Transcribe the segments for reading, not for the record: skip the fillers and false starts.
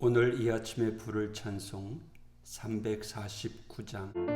오늘 이 아침에 부를 찬송 349장.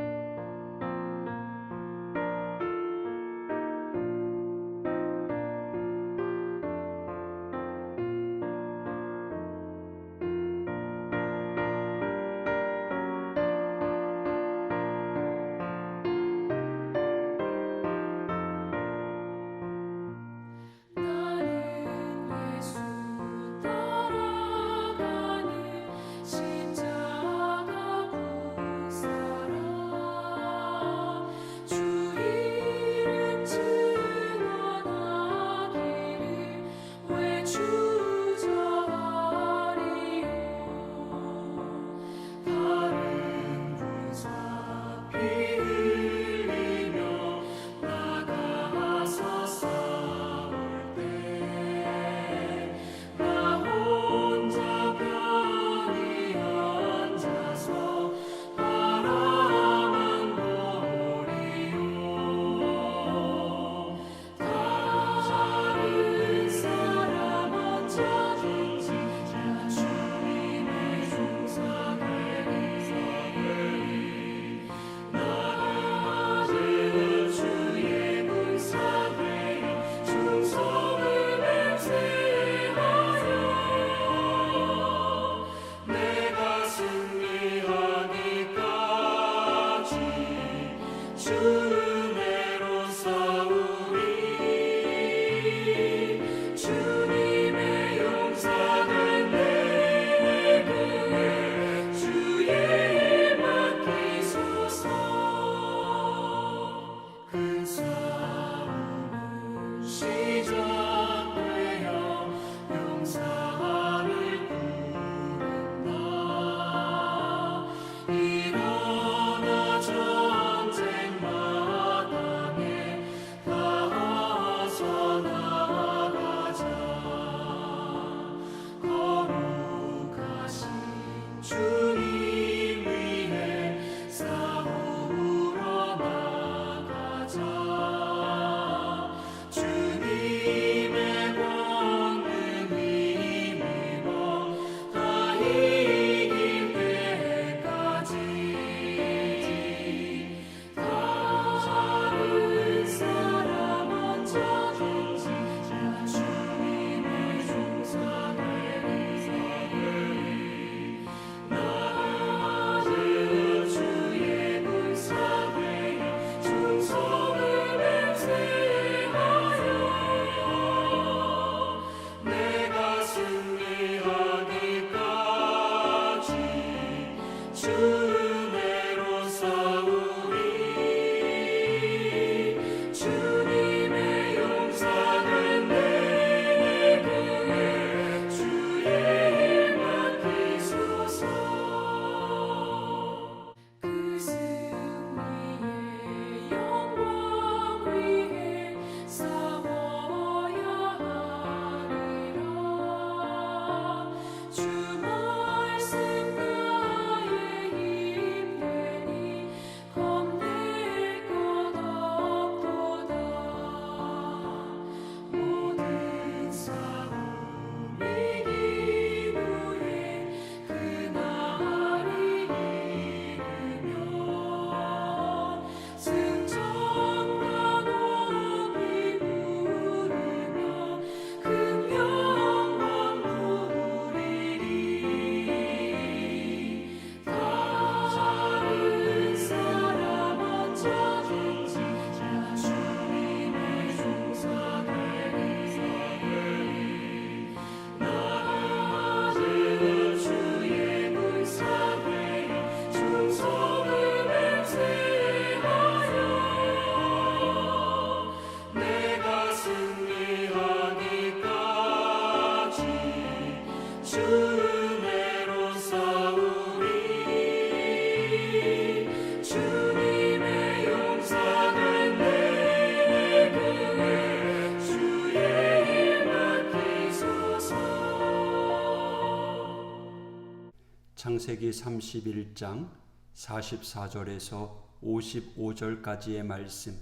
창세기 31장 44절에서 55절까지의 말씀.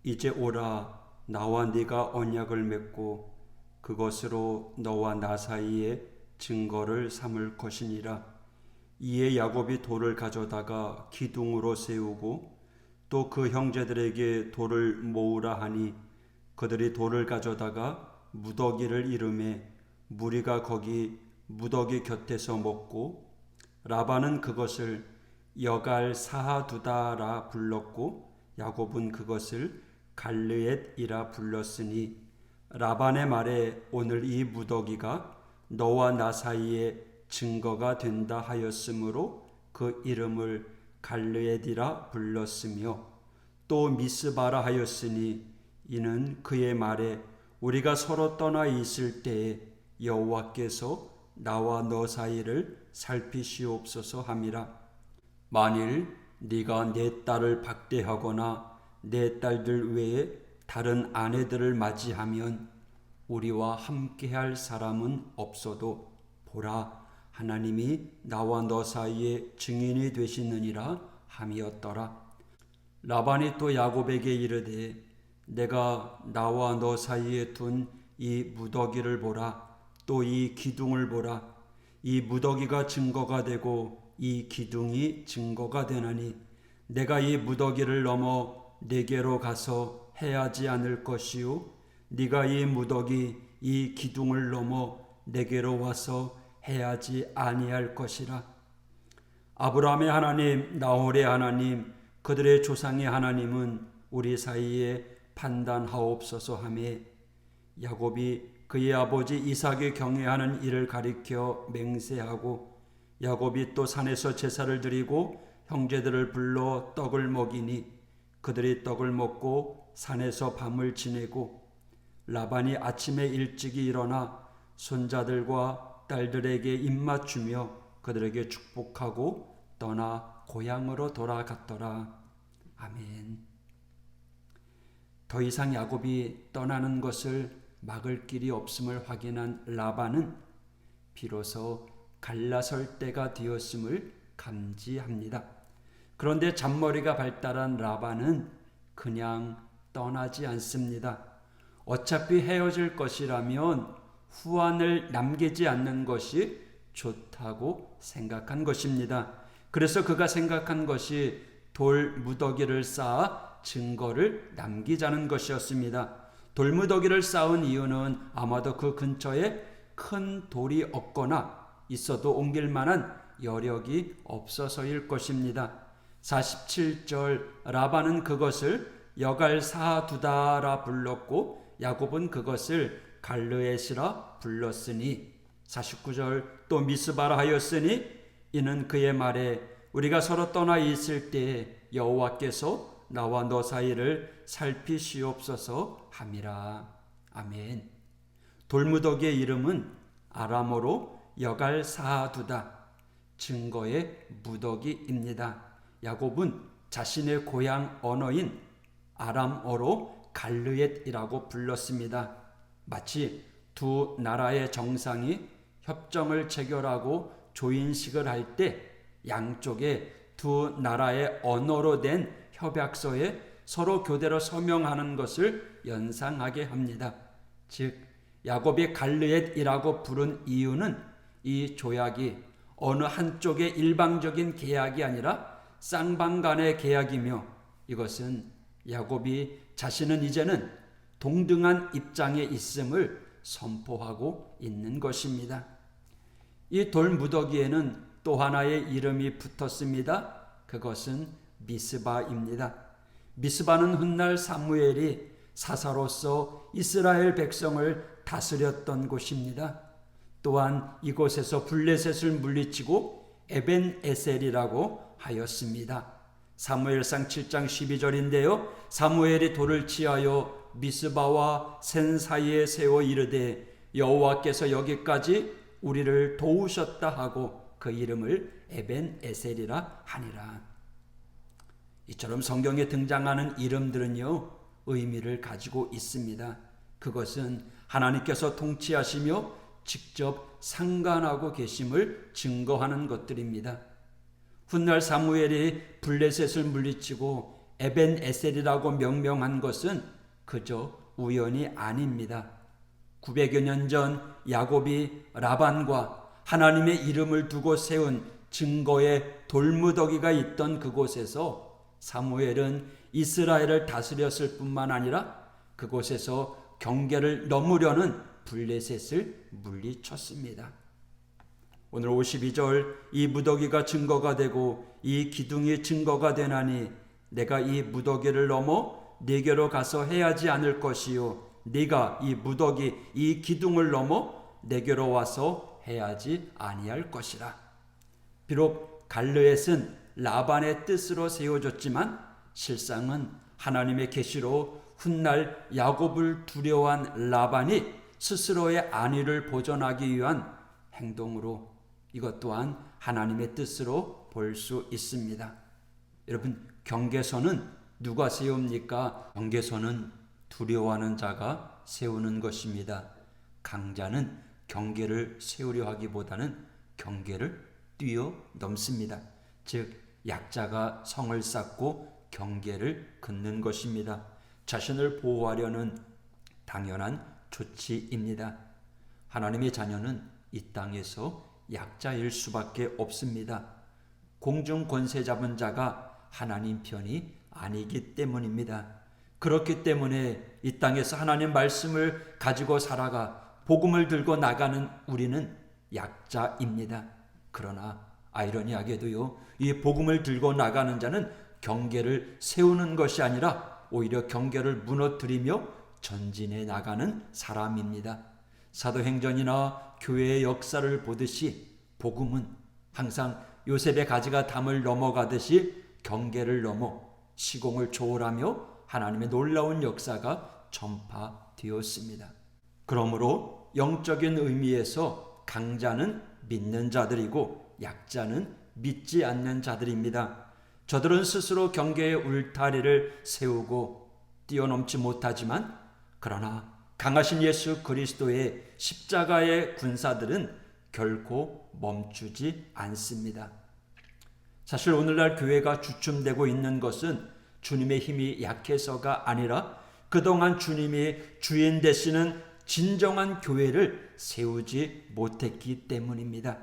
이제 오라, 나와 네가 언약을 맺고 그것으로 너와 나 사이에 증거를 삼을 것이니라. 이에 야곱이 돌을 가져다가 기둥으로 세우고 또 그 형제들에게 돌을 모으라 하니 그들이 돌을 가져다가 무더기를 이르매 무리가 거기 무더기 곁에서 먹고 라반은 그것을 여갈 사하두다라 불렀고 야곱은 그것을 갈르엣이라 불렀으니 라반의 말에 오늘 이 무더기가 너와 나 사이에 증거가 된다 하였으므로 그 이름을 갈르엣이라 불렀으며 또 미스바라 하였으니 이는 그의 말에 우리가 서로 떠나 있을 때에 여호와께서 나와 너 사이를 살피시옵소서 함이라. 만일 네가 내 딸을 박대하거나 내 딸들 외에 다른 아내들을 맞이하면 우리와 함께할 사람은 없어도 보라 하나님이 나와 너 사이에 증인이 되시느니라 함이었더라. 라반이 또 야곱에게 이르되 내가 나와 너 사이에 둔 이 무더기를 보라. 또 이 기둥을 보라. 이 무더기가 증거가 되고 이 기둥이 증거가 되나니 내가 이 무더기를 넘어 네게로 가서 해하지 않을 것이요 네가 이 무더기 이 기둥을 넘어 네게로 와서 해하지 아니할 것이라. 아브라함의 하나님 나홀의 하나님 그들의 조상의 하나님은 우리 사이에 판단하옵소서 하매 야곱이 그의 아버지 이삭이 경외하는 일을 가리켜 맹세하고 야곱이 또 산에서 제사를 드리고 형제들을 불러 떡을 먹이니 그들이 떡을 먹고 산에서 밤을 지내고 라반이 아침에 일찍이 일어나 손자들과 딸들에게 입맞추며 그들에게 축복하고 떠나 고향으로 돌아갔더라. 아멘. 더 이상 야곱이 떠나는 것을 막을 길이 없음을 확인한 라반은 비로소 갈라설 때가 되었음을 감지합니다. 그런데 잔머리가 발달한 라반은 그냥 떠나지 않습니다. 어차피 헤어질 것이라면 후환을 남기지 않는 것이 좋다고 생각한 것입니다. 그래서 그가 생각한 것이 돌 무더기를 쌓아 증거를 남기자는 것이었습니다. 돌무더기를 쌓은 이유는 아마도 그 근처에 큰 돌이 없거나 있어도 옮길 만한 여력이 없어서일 것입니다. 47절 라반은 그것을 여갈 사두다라 불렀고 야곱은 그것을 갈르엣이라 불렀으니 49절 또 미스바라 하였으니 이는 그의 말에 우리가 서로 떠나 있을 때에 여호와께서 나와 너 사이를 살피시옵소서 함이라. 아멘. 돌무더기의 이름은 아람어로 여갈 사두다, 증거의 무더기입니다. 야곱은 자신의 고향 언어인 아람어로 갈르엣이라고 불렀습니다. 마치 두 나라의 정상이 협정을 체결하고 조인식을 할 때 양쪽에 두 나라의 언어로 된 협약서에 서로 교대로 서명하는 것을 연상하게 합니다. 즉 야곱이 갈르엣이라고 부른 이유는 이 조약이 어느 한쪽의 일방적인 계약이 아니라 쌍방 간의 계약이며 이것은 야곱이 자신은 이제는 동등한 입장에 있음을 선포하고 있는 것입니다. 이 돌무더기에는 또 하나의 이름이 붙었습니다. 그것은 미스바입니다. 미스바는 훗날 사무엘이 사사로서 이스라엘 백성을 다스렸던 곳입니다. 또한 이곳에서 블레셋을 물리치고 에벤에셀이라고 하였습니다. 사무엘상 7장 12절인데요. 사무엘이 돌을 취하여 미스바와 센 사이에 세워 이르되 여호와께서 여기까지 우리를 도우셨다 하고 그 이름을 에벤에셀이라 하니라. 이처럼 성경에 등장하는 이름들은요 의미를 가지고 있습니다. 그것은 하나님께서 통치하시며 직접 상관하고 계심을 증거하는 것들입니다. 훗날 사무엘이 블레셋을 물리치고 에벤에셀이라고 명명한 것은 그저 우연이 아닙니다. 900여 년 전 야곱이 라반과 하나님의 이름을 두고 세운 증거의 돌무더기가 있던 그곳에서 사무엘은 이스라엘을 다스렸을 뿐만 아니라 그곳에서 경계를 넘으려는 블레셋을 물리쳤습니다. 오늘 52절, 이 무더기가 증거가 되고 이 기둥이 증거가 되나니 내가 이 무더기를 넘어 네게로 가서 해하지 않을 것이요 네가 이 무더기 이 기둥을 넘어 내게로 와서 해하지 아니할 것이라. 비록 갈르엣은 라반의 뜻으로 세워졌지만 실상은 하나님의 계시로 훗날 야곱을 두려워한 라반이 스스로의 안위를 보존하기 위한 행동으로 이것 또한 하나님의 뜻으로 볼 수 있습니다. 여러분, 경계선은 누가 세웁니까? 경계선은 두려워하는 자가 세우는 것입니다. 강자는 경계를 세우려 하기보다는 경계를 뛰어넘습니다. 즉 약자가 성을 쌓고 경계를 긋는 것입니다. 자신을 보호하려는 당연한 조치입니다. 하나님의 자녀는 이 땅에서 약자일 수밖에 없습니다. 공중 권세 잡은 자가 하나님 편이 아니기 때문입니다. 그렇기 때문에 이 땅에서 하나님 말씀을 가지고 살아가 복음을 들고 나가는 우리는 약자입니다. 그러나 아이러니하게도요, 이 복음을 들고 나가는 자는 경계를 세우는 것이 아니라 오히려 경계를 무너뜨리며 전진해 나가는 사람입니다. 사도행전이나 교회의 역사를 보듯이 복음은 항상 요셉의 가지가 담을 넘어가듯이 경계를 넘어 시공을 초월하며 하나님의 놀라운 역사가 전파되었습니다. 그러므로 영적인 의미에서 강자는 믿는 자들이고 약자는 믿지 않는 자들입니다. 저들은 스스로 경계의 울타리를 세우고 뛰어넘지 못하지만 그러나 강하신 예수 그리스도의 십자가의 군사들은 결코 멈추지 않습니다. 사실 오늘날 교회가 주춤되고 있는 것은 주님의 힘이 약해서가 아니라 그동안 주님이 주인 되시는 진정한 교회를 세우지 못했기 때문입니다.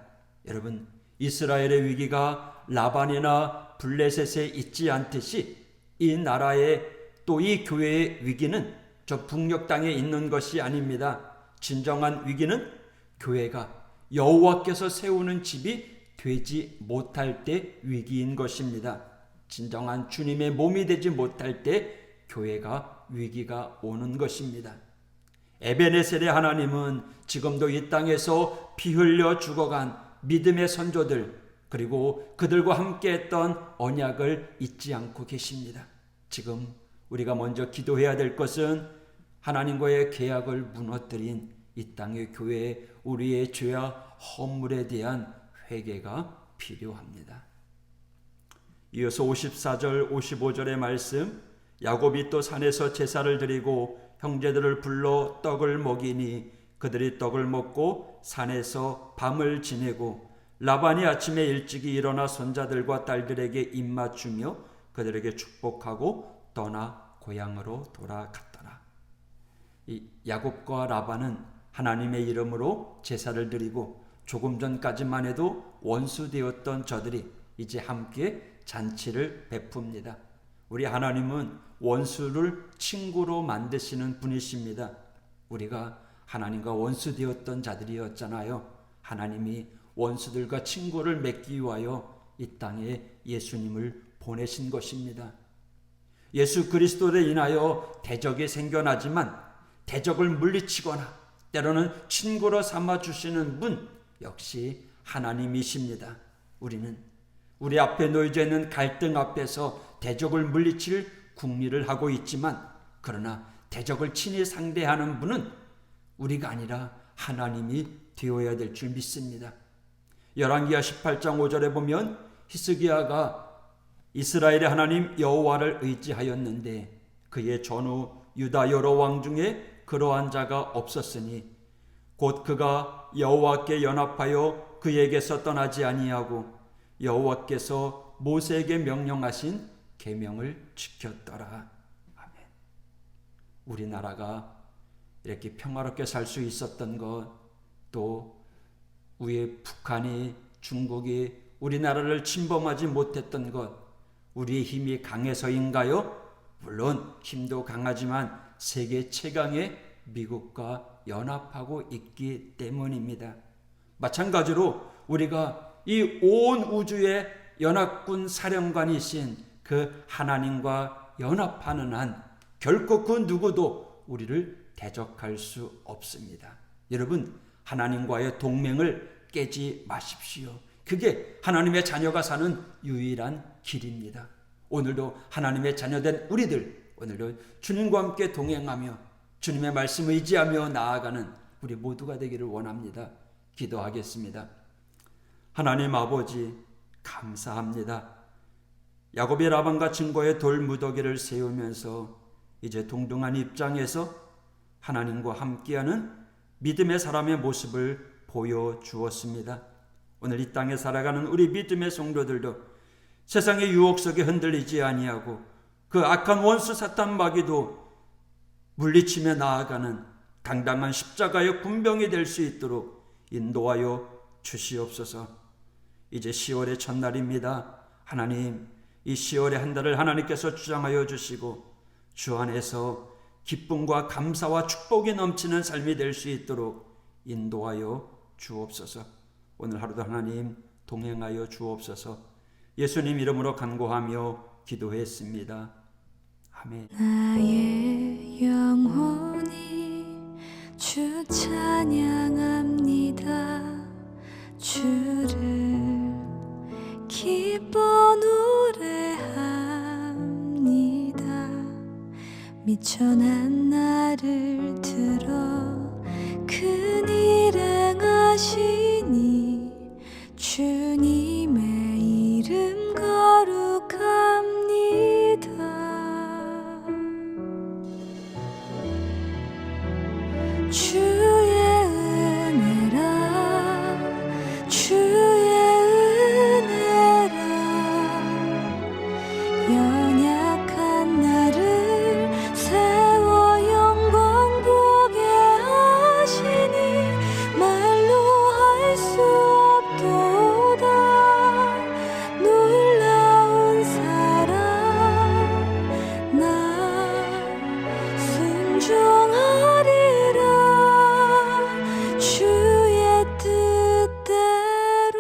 여러분, 이스라엘의 위기가 라반이나 블레셋에 있지 않듯이 이 나라의 또 이 교회의 위기는 저 북녘 땅에 있는 것이 아닙니다. 진정한 위기는 교회가 여호와께서 세우는 집이 되지 못할 때 위기인 것입니다. 진정한 주님의 몸이 되지 못할 때 교회가 위기가 오는 것입니다. 에베네셀의 하나님은 지금도 이 땅에서 피 흘려 죽어간 믿음의 선조들 그리고 그들과 함께했던 언약을 잊지 않고 계십니다. 지금 우리가 먼저 기도해야 될 것은 하나님과의 계약을 무너뜨린 이 땅의 교회에 우리의 죄와 허물에 대한 회개가 필요합니다. 이어서 54절 55절의 말씀, 야곱이 또 산에서 제사를 드리고 형제들을 불러 떡을 먹이니 그들이 떡을 먹고 산에서 밤을 지내고 라반이 아침에 일찍이 일어나 손자들과 딸들에게 입맞추며 그들에게 축복하고 떠나 고향으로 돌아갔더라. 이 야곱과 라반은 하나님의 이름으로 제사를 드리고 조금 전까지만 해도 원수되었던 저들이 이제 함께 잔치를 베풉니다. 우리 하나님은 원수를 친구로 만드시는 분이십니다. 우리가 하나님과 원수되었던 자들이었잖아요. 하나님이 원수들과 친구를 맺기 위하여 이 땅에 예수님을 보내신 것입니다. 예수 그리스도로 인하여 대적이 생겨나지만 대적을 물리치거나 때로는 친구로 삼아주시는 분 역시 하나님이십니다. 우리는 우리 앞에 놓여져 있는 갈등 앞에서 대적을 물리칠 궁리를 하고 있지만 그러나 대적을 친히 상대하는 분은 우리가 아니라 하나님이 되어야 될 줄 믿습니다. 열왕기하 18장 5절에 보면 히스기야가 이스라엘의 하나님 여호와를 의지하였는데 그의 전후 유다 여러 왕 중에 그러한 자가 없었으니 곧 그가 여호와께 연합하여 그에게서 떠나지 아니하고 여호와께서 모세에게 명령하신 계명을 지켰더라. 아멘. 우리나라가 이렇게 평화롭게 살 수 있었던 것, 또 우리 북한이, 중국이 우리나라를 침범하지 못했던 것, 우리의 힘이 강해서인가요? 물론 힘도 강하지만 세계 최강의 미국과 연합하고 있기 때문입니다. 마찬가지로 우리가 이 온 우주의 연합군 사령관이신 그 하나님과 연합하는 한 결코 그 누구도 우리를 대적할 수 없습니다. 여러분, 하나님과의 동맹을 깨지 마십시오. 그게 하나님의 자녀가 사는 유일한 길입니다. 오늘도 하나님의 자녀된 우리들, 오늘도 주님과 함께 동행하며 주님의 말씀을 의지하며 나아가는 우리 모두가 되기를 원합니다. 기도하겠습니다. 하나님 아버지, 감사합니다. 야곱의 라반과 증거의 돌무더기를 세우면서 이제 동등한 입장에서 하나님과 함께하는 믿음의 사람의 모습을 보여주었습니다. 오늘 이 땅에 살아가는 우리 믿음의 성도들도 세상의 유혹 속에 흔들리지 아니하고 그 악한 원수 사탄 마귀도 물리치며 나아가는 당당한 십자가의 군병이 될 수 있도록 인도하여 주시옵소서. 이제 10월의 첫날입니다. 하나님, 이 10월의 한 달을 하나님께서 주장하여 주시고 주 안에서 기쁨과 감사와 축복이 넘치는 삶이 될 수 있도록 인도하여 주옵소서. 오늘 하루도 하나님 동행하여 주옵소서. 예수님 이름으로 간구하며 기도했습니다. 아멘. 나의 영혼이 주 찬양합니다. 주를 기뻐 노래합니다. 미쳐 난 나를 들어 큰 일행 하시니 주님의 이름 거룩합니다. 주의 은혜라 주의 은혜라 연약한 나를 세워 영광 보게 하시니 말로 할 수 없도다. 놀라운 사랑 나 순종하리라 주의 뜻대로.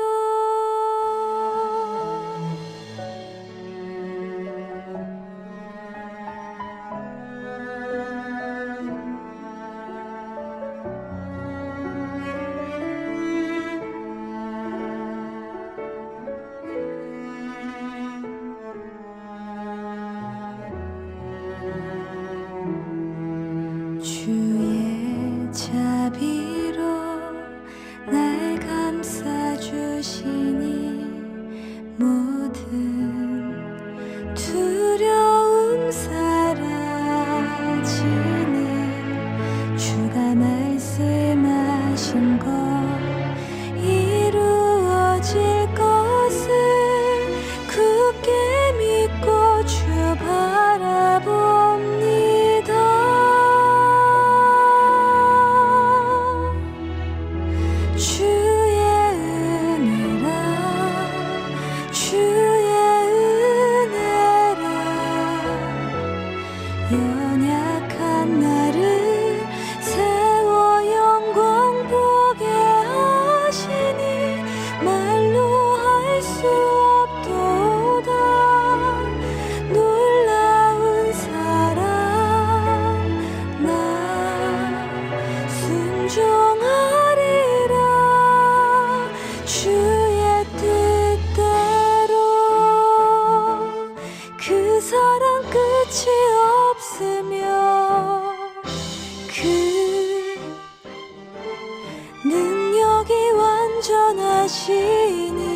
주의 자비로 날 감싸주시니 모든 두려움 사라지네. 주가 말씀하신 것 이루어질 것을 굳게 믿고 주 바라봅니다. 주의 은혜라 주의 은혜라 연약한 나를 세워 영광 보게 하시니 말로 할 수 없도다. 놀라운 사랑 나 순종하리라 주의 뜻대로. 그 사랑 끝이 없으며 그 능력이 완전하시니